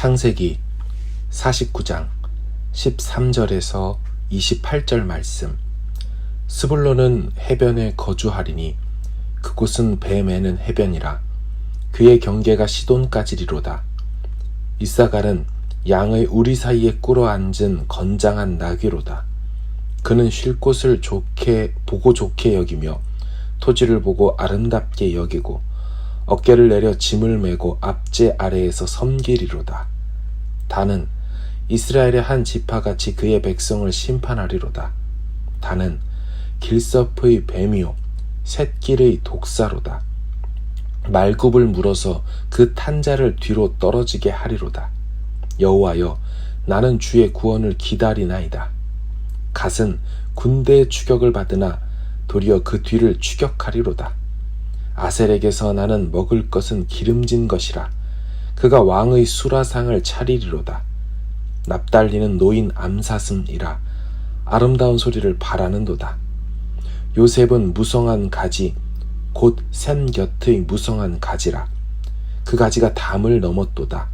창세기 49장 13절에서 28절 말씀. 스불론은 해변에 거주하리니 그곳은 배 매는 해변이라. 그의 경계가 시돈까지리로다. 이사갈은 양의 우리 사이에 꿇어 앉은 건장한 나귀로다. 그는 쉴 곳을 보고 좋게 여기며 토지를 보고 아름답게 여기고 어깨를 내려 짐을 메고 앞제 아래에서 섬기리로다. 다는 이스라엘의 한 지파같이 그의 백성을 심판하리로다. 다는 길섭의 뱀이요 샛길의 독사로다. 말굽을 물어서 그 탄자를 뒤로 떨어지게 하리로다. 여호와여, 나는 주의 구원을 기다리나이다. 갓은 군대의 추격을 받으나 도리어 그 뒤를 추격하리로다. 아셀에게서 나는 먹을 것은 기름진 것이라. 그가 왕의 수라상을 차리리로다. 납달리는 노인 암사슴이라. 아름다운 소리를 바라는도다. 요셉은 무성한 가지, 곧 샘 곁의 무성한 가지라. 그 가지가 담을 넘었도다.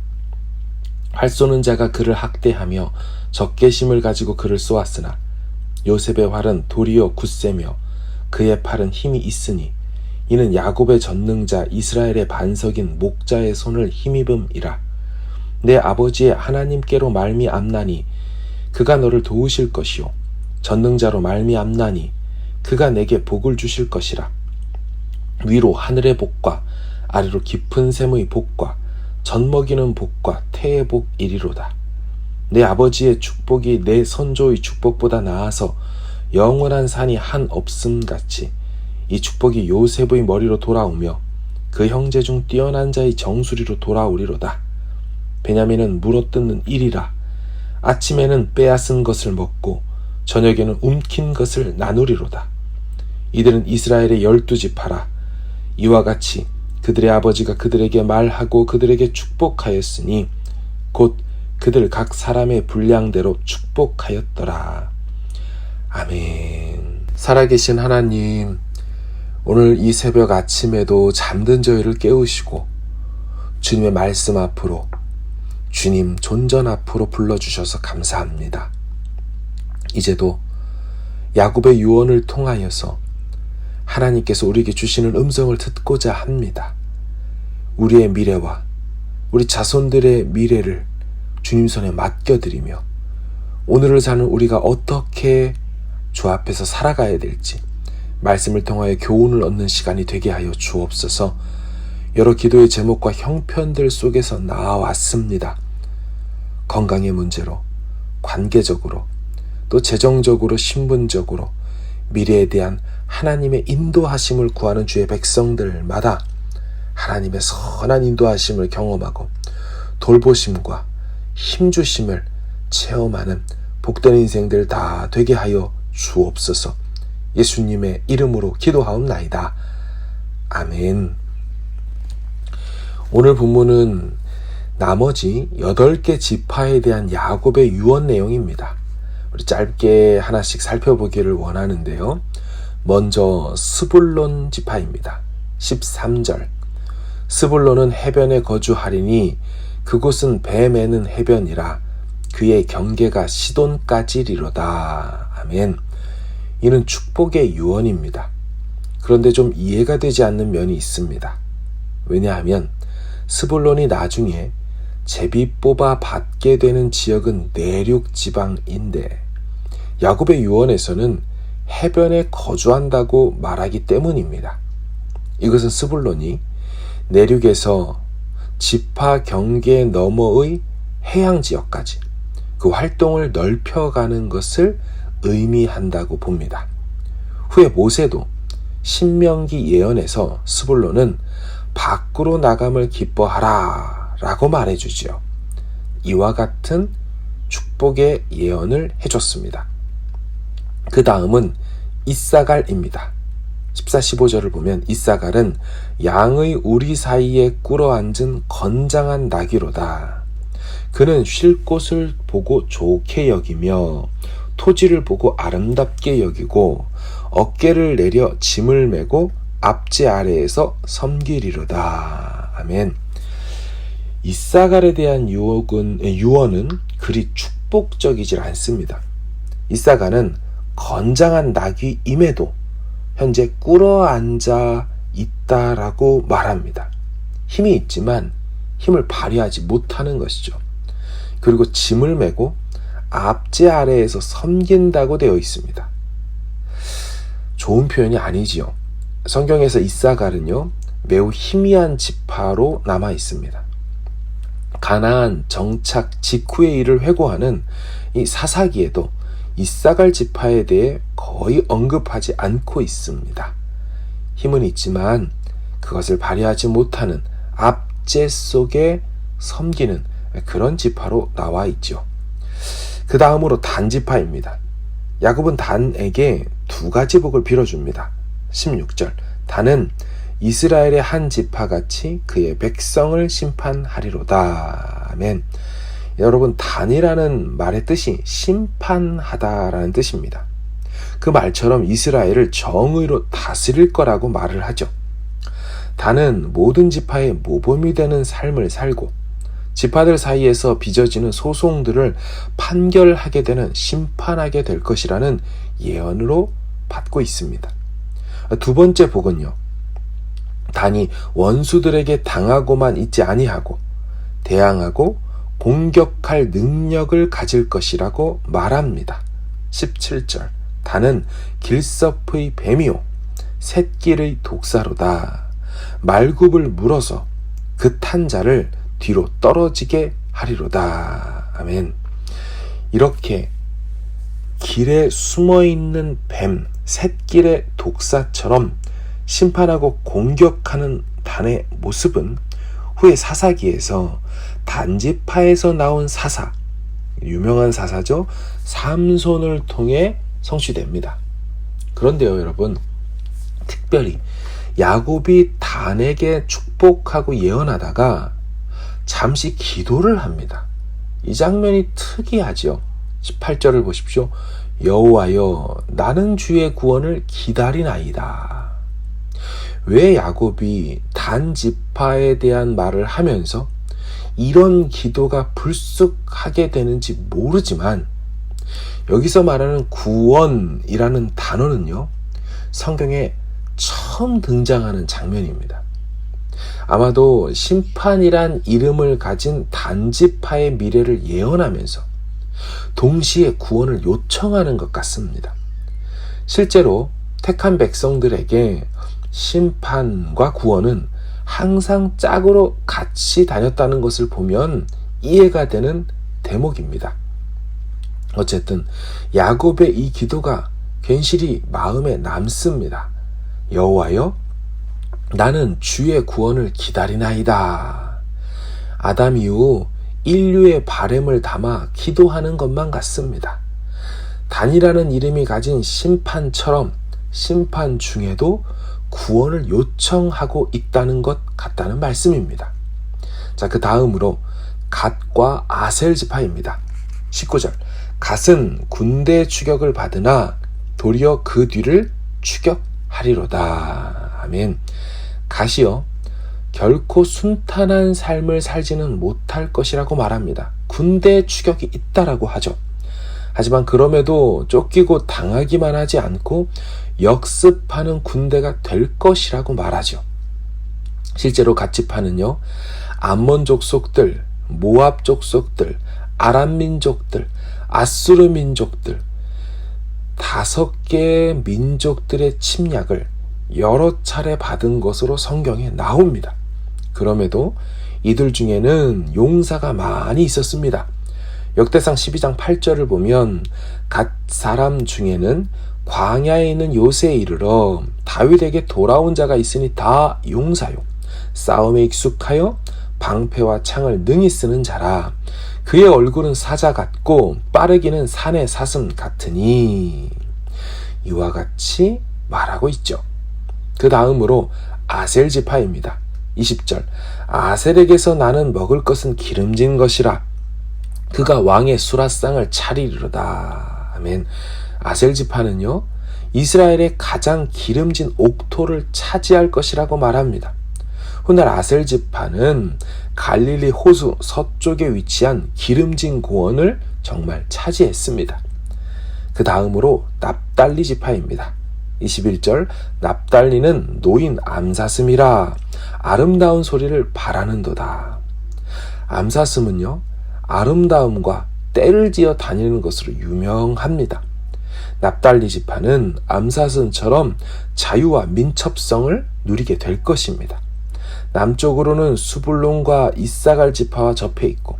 활 쏘는 자가 그를 학대하며 적개심을 가지고 그를 쏘았으나 요셉의 활은 도리어 굳세며 그의 팔은 힘이 있으니 이는 야곱의 전능자 이스라엘의 반석인 목자의 손을 힘입음이라. 내 아버지의 하나님께로 말미암나니 그가 너를 도우실 것이요 전능자로 말미암나니 그가 내게 복을 주실 것이라. 위로 하늘의 복과 아래로 깊은 샘의 복과 젖먹이는 복과 태의 복이리로다. 내 아버지의 축복이 내 선조의 축복보다 나아서 영원한 산이 한 없음같이 이 축복이 요셉의 머리로 돌아오며 그 형제 중 뛰어난 자의 정수리로 돌아오리로다. 베냐민은 물어뜯는 일이라. 아침에는 빼앗은 것을 먹고 저녁에는 움킨 것을 나누리로다. 이들은 이스라엘의 12지파라. 이와 같이 그들의 아버지가 그들에게 말하고 그들에게 축복하였으니 곧 그들 각 사람의 분량대로 축복하였더라. 아멘. 살아계신 하나님, 오늘 이 새벽 아침에도 잠든 저희를 깨우시고 주님의 말씀 앞으로, 주님 존전 앞으로 불러주셔서 감사합니다. 이제도 야곱의 유언을 통하여서 하나님께서 우리에게 주시는 음성을 듣고자 합니다. 우리의 미래와 우리 자손들의 미래를 주님 손에 맡겨드리며 오늘을 사는 우리가 어떻게 주 앞에서 살아가야 될지 말씀을 통하여 교훈을 얻는 시간이 되게 하여 주옵소서. 여러 기도의 제목과 형편들 속에서 나와왔습니다. 건강의 문제로, 관계적으로, 또 재정적으로, 신분적으로 미래에 대한 하나님의 인도하심을 구하는 주의 백성들마다 하나님의 선한 인도하심을 경험하고 돌보심과 힘주심을 체험하는 복된 인생들 다 되게 하여 주옵소서. 예수님의 이름으로 기도하옵나이다. 아멘. 오늘 본문은 나머지 8개 지파에 대한 야곱의 유언 내용입니다. 우리 짧게 하나씩 살펴보기를 원하는데요. 먼저 스불론 지파입니다. 13절. 스불론은 해변에 거주하리니 그곳은 배 매는 해변이라. 그의 경계가 시돈까지리로다. 아멘. 이는 축복의 유언입니다. 그런데 좀 이해가 되지 않는 면이 있습니다. 왜냐하면 스불론이 나중에 제비 뽑아 받게 되는 지역은 내륙 지방인데 야곱의 유언에서는 해변에 거주한다고 말하기 때문입니다. 이것은 스불론이 내륙에서 지파 경계 너머의 해양 지역까지 그 활동을 넓혀가는 것을 의미한다고 봅니다. 후에 모세도 신명기 예언에서 스불론은 밖으로 나감을 기뻐하라 라고 말해주지요. 이와 같은 축복의 예언을 해줬습니다. 그 다음은 이사갈입니다. 14, 15절을 보면 이사갈은 양의 우리 사이에 꿇어 앉은 건장한 나귀로다. 그는 쉴 곳을 보고 좋게 여기며 토지를 보고 아름답게 여기고 어깨를 내려 짐을 메고 앞제 아래에서 섬기리로다. 아멘. 이사갈에 대한 유언은 그리 축복적이질 않습니다. 이사갈은 건장한 낙위임에도 현재 꿇어앉아 있다라고 말합니다. 힘이 있지만 힘을 발휘하지 못하는 것이죠. 그리고 짐을 메고 압제 아래에서 섬긴다고 되어 있습니다. 좋은 표현이 아니지요. 성경에서 이사갈은요, 매우 희미한 지파로 남아 있습니다. 가나안 정착 직후의 일을 회고하는 이 사사기에도 이사갈 지파에 대해 거의 언급하지 않고 있습니다. 힘은 있지만 그것을 발휘하지 못하는 압제 속에 섬기는 그런 지파로 나와 있죠. 그 다음으로 단 지파입니다. 야곱은 단에게 두 가지 복을 빌어줍니다. 16절, 단은 이스라엘의 한 지파같이 그의 백성을 심판하리로다. 아멘. 여러분, 단이라는 말의 뜻이 심판하다라는 뜻입니다. 그 말처럼 이스라엘을 정의로 다스릴 거라고 말을 하죠. 단은 모든 지파의 모범이 되는 삶을 살고 지파들 사이에서 빚어지는 소송들을 판결하게 되는, 심판하게 될 것이라는 예언으로 받고 있습니다. 두 번째 복은요, 단이 원수들에게 당하고만 있지 아니하고 대항하고 공격할 능력을 가질 것이라고 말합니다. 17절, 단은 길섭의 뱀이요 샛길의 독사로다. 말굽을 물어서 그 탄 자를 뒤로 떨어지게 하리로다. 아멘. 이렇게 길에 숨어있는 뱀, 샛길의 독사처럼 심판하고 공격하는 단의 모습은 후에 사사기에서 단지파에서 나온 사사, 유명한 사사죠, 삼손을 통해 성취됩니다. 그런데요, 여러분, 특별히 야곱이 단에게 축복하고 예언하다가 잠시 기도를 합니다. 이 장면이 특이하죠. 18절을 보십시오. 여호와여, 나는 주의 구원을 기다리나이다. 왜 야곱이 단 지파에 대한 말을 하면서 이런 기도가 불쑥하게 되는지 모르지만, 여기서 말하는 구원이라는 단어는요, 성경에 처음 등장하는 장면입니다. 아마도 심판이란 이름을 가진 단지파의 미래를 예언하면서 동시에 구원을 요청하는 것 같습니다. 실제로 택한 백성들에게 심판과 구원은 항상 짝으로 같이 다녔다는 것을 보면 이해가 되는 대목입니다. 어쨌든 야곱의 이 기도가 괜시리 마음에 남습니다. 여호와여, 나는 주의 구원을 기다리나이다. 아담 이후 인류의 바램을 담아 기도하는 것만 같습니다. 단이라는 이름이 가진 심판처럼 심판 중에도 구원을 요청하고 있다는 것 같다는 말씀입니다. 자, 그 다음으로 갓과 아셀 지파입니다. 19절, 갓은 군대 추격을 받으나 도리어 그 뒤를 추격하리로다. 아멘. 갓이요, 결코 순탄한 삶을 살지는 못할 것이라고 말합니다. 군대 추격이 있다라고 하죠. 하지만 그럼에도 쫓기고 당하기만 하지 않고 역습하는 군대가 될 것이라고 말하죠. 실제로 갓 지파는요, 암몬 족속들, 모압 족속들, 아람 민족들, 아수르 민족들, 5개의 민족들의 침략을 여러 차례 받은 것으로 성경에 나옵니다. 그럼에도 이들 중에는 용사가 많이 있었습니다. 역대상 12장 8절을 보면 갓 사람 중에는 광야에 있는 요새에 이르러 다윗에게 돌아온 자가 있으니 다 용사요, 싸움에 익숙하여 방패와 창을 능히 쓰는 자라. 그의 얼굴은 사자 같고 빠르기는 산의 사슴 같으니. 이와 같이 말하고 있죠. 그 다음으로 아셀 지파입니다. 20절, 아셀에게서 나는 먹을 것은 기름진 것이라. 그가 왕의 수라상을 차리리로다. 아멘. 아셀 지파는요, 이스라엘의 가장 기름진 옥토를 차지할 것이라고 말합니다. 훗날 아셀 지파는 갈릴리 호수 서쪽에 위치한 기름진 고원을 정말 차지했습니다. 그 다음으로 납달리 지파입니다. 21절 납달리는 노인 암사슴이라 아름다운 소리를 바라는도다. 암사슴은요, 아름다움과 떼를 지어 다니는 것으로 유명합니다. 납달리 지파는 암사슴처럼 자유와 민첩성을 누리게 될 것입니다. 남쪽으로는 수불론과 이사갈 지파와 접해 있고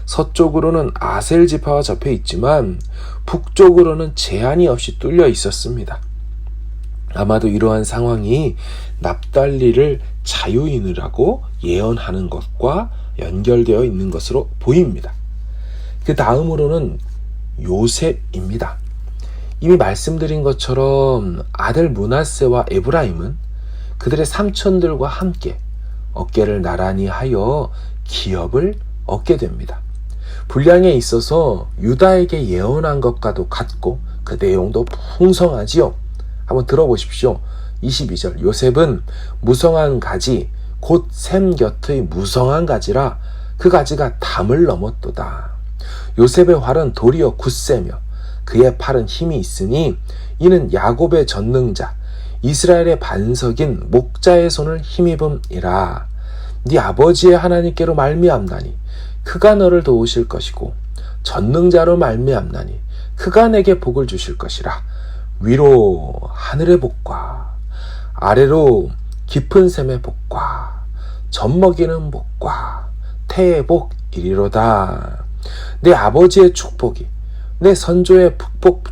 서쪽으로는 아셀 지파와 접해 있지만 북쪽으로는 제한이 없이 뚫려 있었습니다. 아마도 이러한 상황이 납달리를 자유인이라고 예언하는 것과 연결되어 있는 것으로 보입니다. 그 다음으로는 요셉입니다. 이미 말씀드린 것처럼 아들 므낫세와 에브라임은 그들의 삼촌들과 함께 어깨를 나란히 하여 기업을 얻게 됩니다. 분량에 있어서 유다에게 예언한 것과도 같고 그 내용도 풍성하지요. 한번 들어보십시오. 22절 요셉은 무성한 가지 곧 샘 곁의 무성한 가지라 그 가지가 담을 넘었도다. 요셉의 활은 도리어 굳세며 그의 팔은 힘이 있으니 이는 야곱의 전능자 이스라엘의 반석인 목자의 손을 힘입음이라. 네 아버지의 하나님께로 말미암나니 그가 너를 도우실 것이고 전능자로 말미암나니 그가 내게 복을 주실 것이라. 위로 하늘의 복과 아래로 깊은 샘의 복과 젖먹이는 복과 태의 복이리로다. 내 아버지의 축복이 내 선조의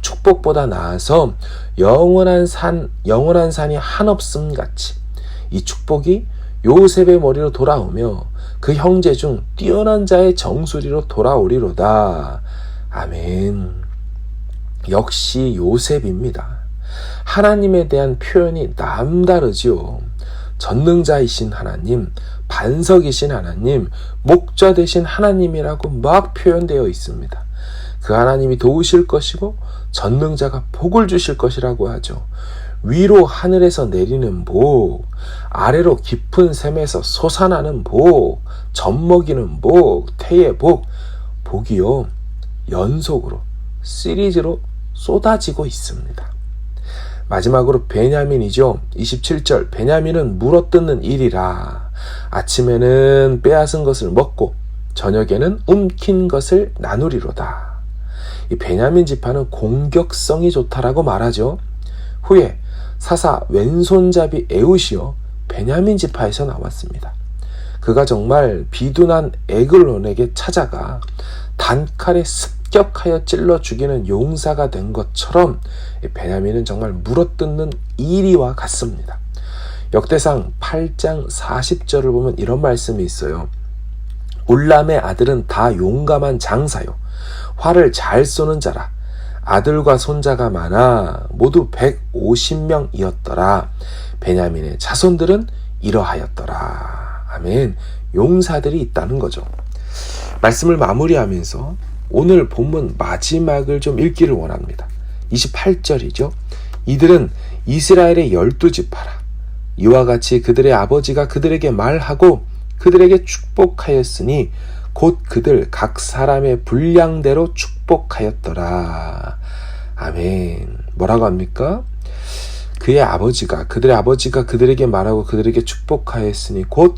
축복보다 나아서 영원한 산이 한없음 같이 이 축복이 요셉의 머리로 돌아오며 그 형제 중 뛰어난 자의 정수리로 돌아오리로다. 아멘. 역시 요셉입니다. 하나님에 대한 표현이 남다르지요. 전능자이신 하나님, 반석이신 하나님, 목자 되신 하나님이라고 막 표현되어 있습니다. 그 하나님이 도우실 것이고 전능자가 복을 주실 것이라고 하죠. 위로 하늘에서 내리는 복, 아래로 깊은 샘에서 솟아나는 복, 젖먹이는 복, 태의 복, 복이요 연속으로 시리즈로 쏟아지고 있습니다. 마지막으로 베냐민이죠. 27절 베냐민은 물어뜯는 일이라. 아침에는 빼앗은 것을 먹고 저녁에는 움킨 것을 나누리로다. 이 베냐민 지파는 공격성이 좋다라고 말하죠. 후에 사사 왼손잡이 에웃이요 베냐민 지파에서 나왔습니다. 그가 정말 비둔한 에글론에게 찾아가 단칼에 습격하여 찔러 죽이는 용사가 된 것처럼 베냐민은 정말 물어뜯는 이리와 같습니다. 역대상 8장 40절을 보면 이런 말씀이 있어요. 올람의 아들은 다 용감한 장사요 활을 잘 쏘는 자라. 아들과 손자가 많아 모두 150명이었더라. 베냐민의 자손들은 이러하였더라. 아멘. 용사들이 있다는 거죠. 말씀을 마무리하면서 오늘 본문 마지막을 좀 읽기를 원합니다. 28절이죠. 이들은 이스라엘의 12지파라. 이와 같이 그들의 아버지가 그들에게 말하고 그들에게 축복하였으니 곧 그들 각 사람의 분량대로 축복하였더라. 아멘. 뭐라고 합니까? 그들의 아버지가 그들에게 말하고 그들에게 축복하였으니 곧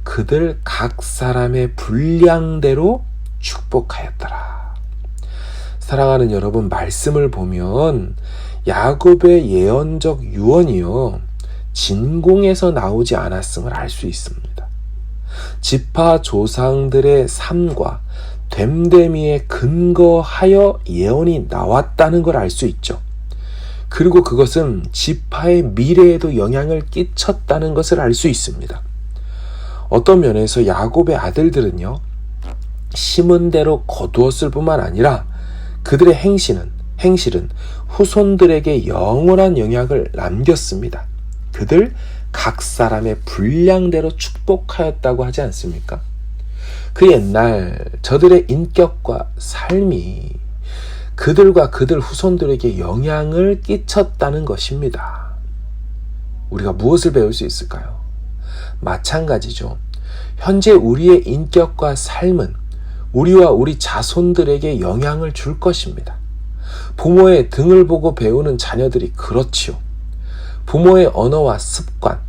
그들 각 사람의 분량대로 축복하였더라. 사랑하는 여러분, 말씀을 보면 야곱의 예언적 유언이요 진공에서 나오지 않았음을 알 수 있습니다. 지파 조상들의 삶과 됨됨이에 근거하여 예언이 나왔다는 걸 알 수 있죠. 그리고 그것은 지파의 미래에도 영향을 끼쳤다는 것을 알 수 있습니다. 어떤 면에서 야곱의 아들들은요 심은 대로 거두었을 뿐만 아니라 그들의 행실은 후손들에게 영원한 영향을 남겼습니다. 그들 각 사람의 분량대로 축복하였다고 하지 않습니까? 그 옛날 저들의 인격과 삶이 그들과 그들 후손들에게 영향을 끼쳤다는 것입니다. 우리가 무엇을 배울 수 있을까요? 마찬가지죠. 현재 우리의 인격과 삶은 우리와 우리 자손들에게 영향을 줄 것입니다. 부모의 등을 보고 배우는 자녀들이 그렇지요. 부모의 언어와 습관,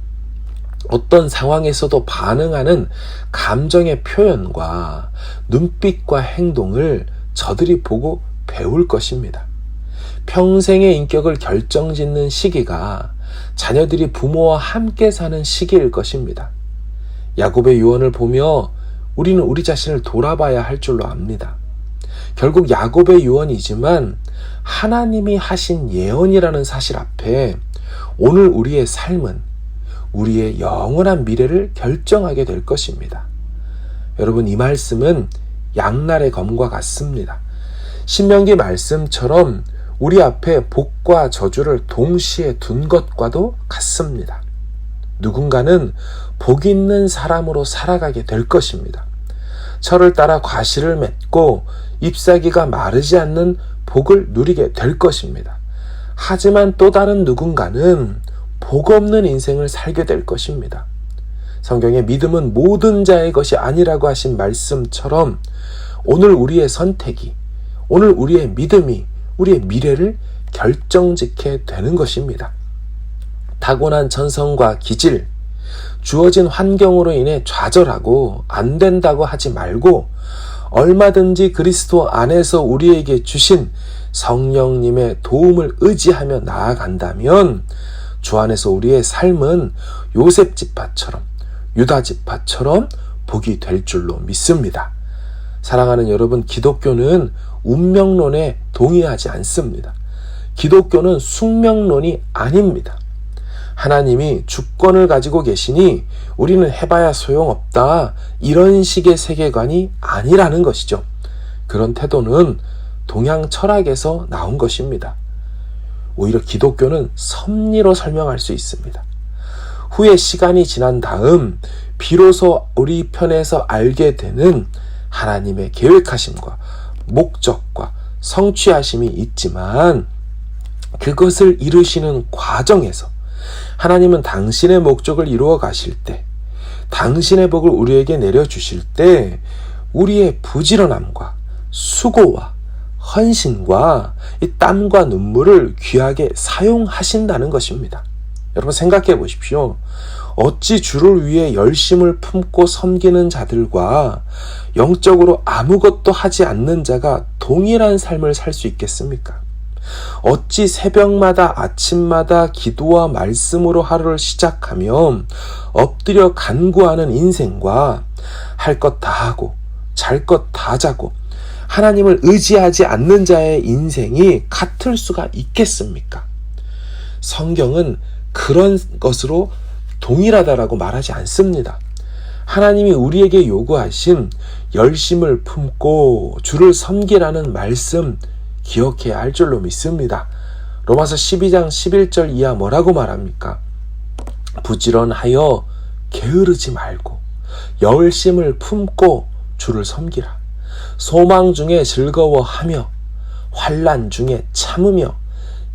어떤 상황에서도 반응하는 감정의 표현과 눈빛과 행동을 저들이 보고 배울 것입니다. 평생의 인격을 결정짓는 시기가 자녀들이 부모와 함께 사는 시기일 것입니다. 야곱의 유언을 보며 우리는 우리 자신을 돌아봐야 할 줄로 압니다. 결국 야곱의 유언이지만 하나님이 하신 예언이라는 사실 앞에 오늘 우리의 삶은 우리의 영원한 미래를 결정하게 될 것입니다. 여러분, 이 말씀은 양날의 검과 같습니다. 신명기 말씀처럼 우리 앞에 복과 저주를 동시에 둔 것과도 같습니다. 누군가는 복 있는 사람으로 살아가게 될 것입니다. 철을 따라 과실을 맺고 잎사귀가 마르지 않는 복을 누리게 될 것입니다. 하지만 또 다른 누군가는 복 없는 인생을 살게 될 것입니다. 성경의 믿음은 모든 자의 것이 아니라고 하신 말씀처럼 오늘 우리의 선택이, 오늘 우리의 믿음이 우리의 미래를 결정짓게 되는 것입니다. 타고난 천성과 기질, 주어진 환경으로 인해 좌절하고 안 된다고 하지 말고 얼마든지 그리스도 안에서 우리에게 주신 성령님의 도움을 의지하며 나아간다면 주 안에서 우리의 삶은 요셉 지파처럼, 유다 지파처럼 복이 될 줄로 믿습니다. 사랑하는 여러분, 기독교는 운명론에 동의하지 않습니다. 기독교는 숙명론이 아닙니다. 하나님이 주권을 가지고 계시니 우리는 해봐야 소용없다, 이런 식의 세계관이 아니라는 것이죠. 그런 태도는 동양 철학에서 나온 것입니다. 오히려 기독교는 섭리로 설명할 수 있습니다. 후에 시간이 지난 다음 비로소 우리 편에서 알게 되는 하나님의 계획하심과 목적과 성취하심이 있지만 그것을 이루시는 과정에서 하나님은 당신의 목적을 이루어 가실 때, 당신의 복을 우리에게 내려주실 때 우리의 부지런함과 수고와 헌신과 이 땀과 눈물을 귀하게 사용하신다는 것입니다. 여러분, 생각해 보십시오. 어찌 주를 위해 열심을 품고 섬기는 자들과 영적으로 아무것도 하지 않는 자가 동일한 삶을 살 수 있겠습니까? 어찌 새벽마다 아침마다 기도와 말씀으로 하루를 시작하며 엎드려 간구하는 인생과 할 것 다 하고 잘 것 다 자고 하나님을 의지하지 않는 자의 인생이 같을 수가 있겠습니까? 성경은 그런 것으로 동일하다라고 말하지 않습니다. 하나님이 우리에게 요구하신 열심을 품고 주를 섬기라는 말씀 기억해야 할 줄로 믿습니다. 로마서 12장 11절 이하 뭐라고 말합니까? 부지런하여 게으르지 말고 열심을 품고 주를 섬기라. 소망 중에 즐거워하며 환난 중에 참으며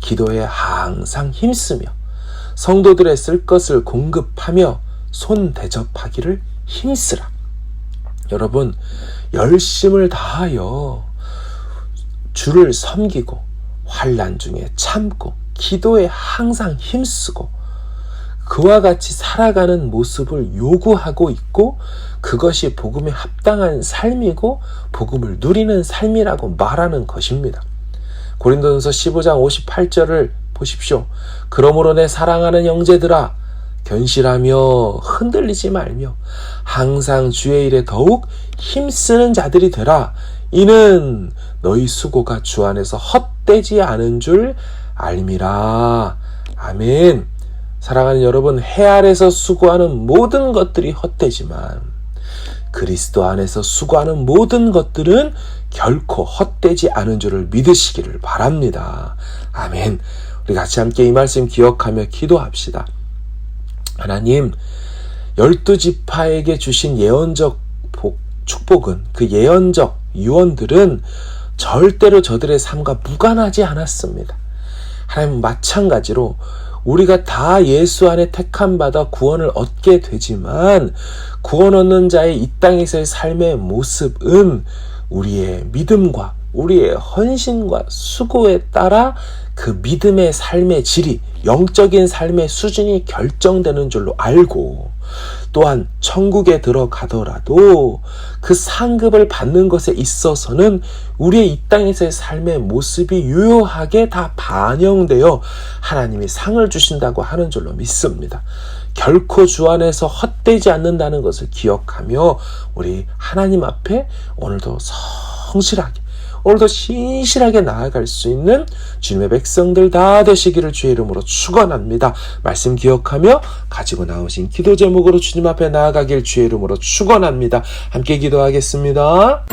기도에 항상 힘쓰며 성도들의 쓸 것을 공급하며 손 대접하기를 힘쓰라. 여러분, 열심을 다하여 주를 섬기고 환난 중에 참고 기도에 항상 힘쓰고 그와 같이 살아가는 모습을 요구하고 있고 그것이 복음에 합당한 삶이고 복음을 누리는 삶이라고 말하는 것입니다. 고린도전서 15장 58절을 보십시오. 그러므로 내 사랑하는 형제들아, 견실하며 흔들리지 말며 항상 주의 일에 더욱 힘쓰는 자들이 되라. 이는 너희 수고가 주 안에서 헛되지 않은 줄 알미라. 아멘. 사랑하는 여러분, 해 아래서 수고하는 모든 것들이 헛되지만 그리스도 안에서 수고하는 모든 것들은 결코 헛되지 않은 줄을 믿으시기를 바랍니다. 아멘. 우리 같이 함께 이 말씀 기억하며 기도합시다. 하나님, 12지파에게 주신 예언적 축복은, 그 예언적 유언들은 절대로 저들의 삶과 무관하지 않았습니다. 하나님, 마찬가지로 우리가 다 예수 안에 택함받아 구원을 얻게 되지만 구원 얻는 자의 이 땅에서의 삶의 모습은 우리의 믿음과 우리의 헌신과 수고에 따라 그 믿음의 삶의 질이, 영적인 삶의 수준이 결정되는 줄로 알고, 또한 천국에 들어가더라도 그 상급을 받는 것에 있어서는 우리의 이 땅에서의 삶의 모습이 유효하게 다 반영되어 하나님이 상을 주신다고 하는 줄로 믿습니다. 결코 주 안에서 헛되지 않는다는 것을 기억하며 우리 하나님 앞에 오늘도 성실하게, 오늘도 신실하게 나아갈 수 있는 주님의 백성들 다 되시기를 주의 이름으로 축원합니다. 말씀 기억하며 가지고 나오신 기도 제목으로 주님 앞에 나아가길 주의 이름으로 축원합니다. 함께 기도하겠습니다.